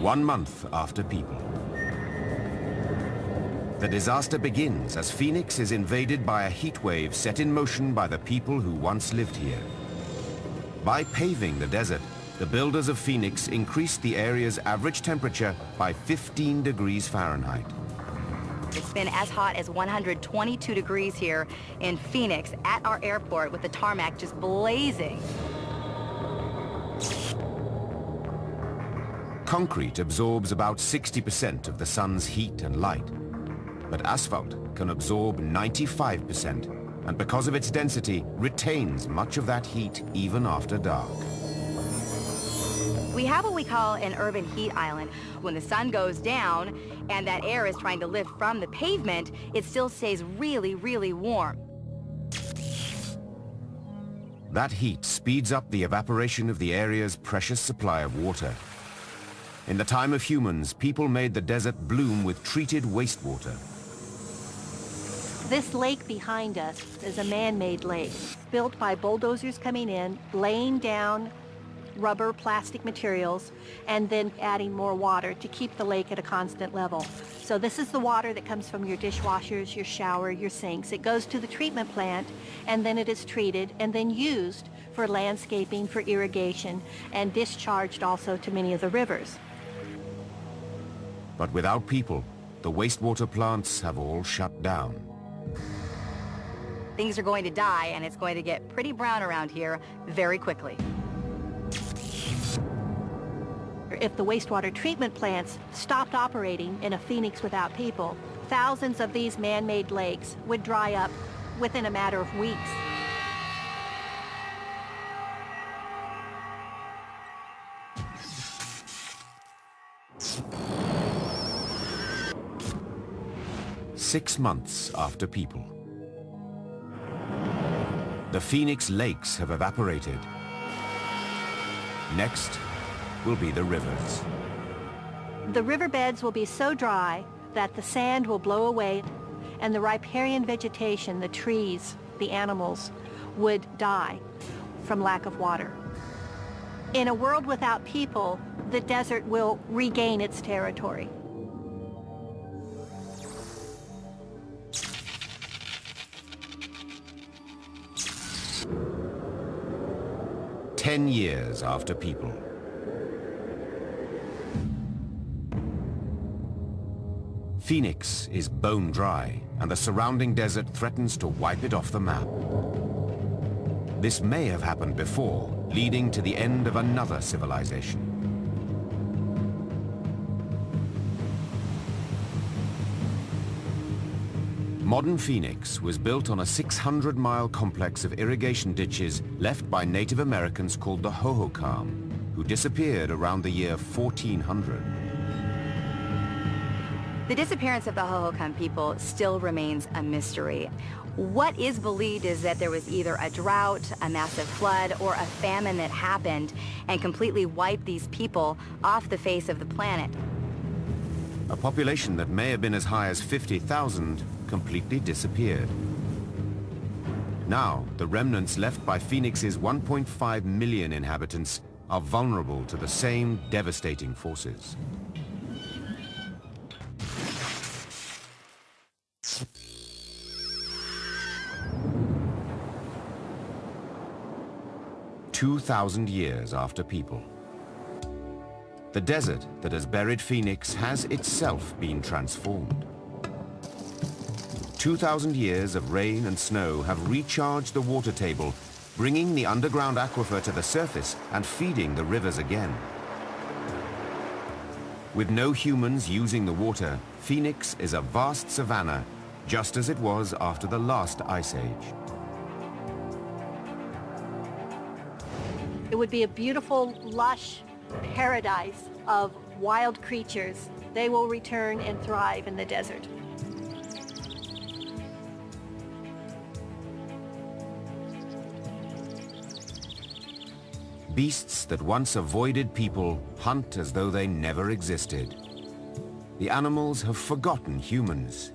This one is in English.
1 month after people. The disaster begins as Phoenix is invaded by a heat wave set in motion by the people who once lived here. By paving the desert, the builders of Phoenix increased the area's average temperature by 15 degrees Fahrenheit. It's been as hot as 122 degrees here in Phoenix at our airport with the tarmac just blazing. Concrete absorbs about 60% of the sun's heat and light, but asphalt can absorb 95%, and because of its density, retains much of that heat even after dark. We have what we call an urban heat island. When the sun goes down and that air is trying to lift from the pavement, it still stays really, really warm. That heat speeds up the evaporation of the area's precious supply of water. In the time of humans, people made the desert bloom with treated wastewater. This lake behind us is a man-made lake, built by bulldozers coming in, laying down rubber, plastic materials, and then adding more water to keep the lake at a constant level. So this is the water that comes from your dishwashers, your shower, your sinks. It goes to the treatment plant, and then it is treated and then used for landscaping, for irrigation, and discharged also to many of the rivers. But without people, the wastewater plants have all shut down. Things are going to die, and it's going to get pretty brown around here very quickly. If the wastewater treatment plants stopped operating in a Phoenix without people, thousands of these man-made lakes would dry up within a matter of weeks. Six months after people. The Phoenix lakes have evaporated. Next will be the rivers. The riverbeds will be so dry that the sand will blow away, and the riparian vegetation, the trees, the animals, would die from lack of water. In a world without people, the desert will regain its territory. "10 years after people. Phoenix is bone dry, and the surrounding desert threatens to wipe it off the map. This may have happened before, leading to the end of another civilization. Modern Phoenix was built on a 600-mile complex of irrigation ditches left by Native Americans called the Hohokam, who disappeared around the year 1400. The disappearance of the Hohokam people still remains a mystery. What is believed is that there was either a drought, a massive flood, or a famine that happened and completely wiped these people off the face of the planet. A population that may have been as high as 50,000 completely disappeared. Now, the remnants left by Phoenix's 1.5 million inhabitants are vulnerable to the same devastating forces. "2,000 years after people. The desert that has buried Phoenix has itself been transformed. 2,000 years of rain and snow have recharged the water table, bringing the underground aquifer to the surface and feeding the rivers again. With no humans using the water, Phoenix is a vast savanna, just as it was after the last ice age. It would be a beautiful, lush paradise of wild creatures. They will return and thrive in the desert. Beasts that once avoided people hunt as though they never existed. The animals have forgotten humans,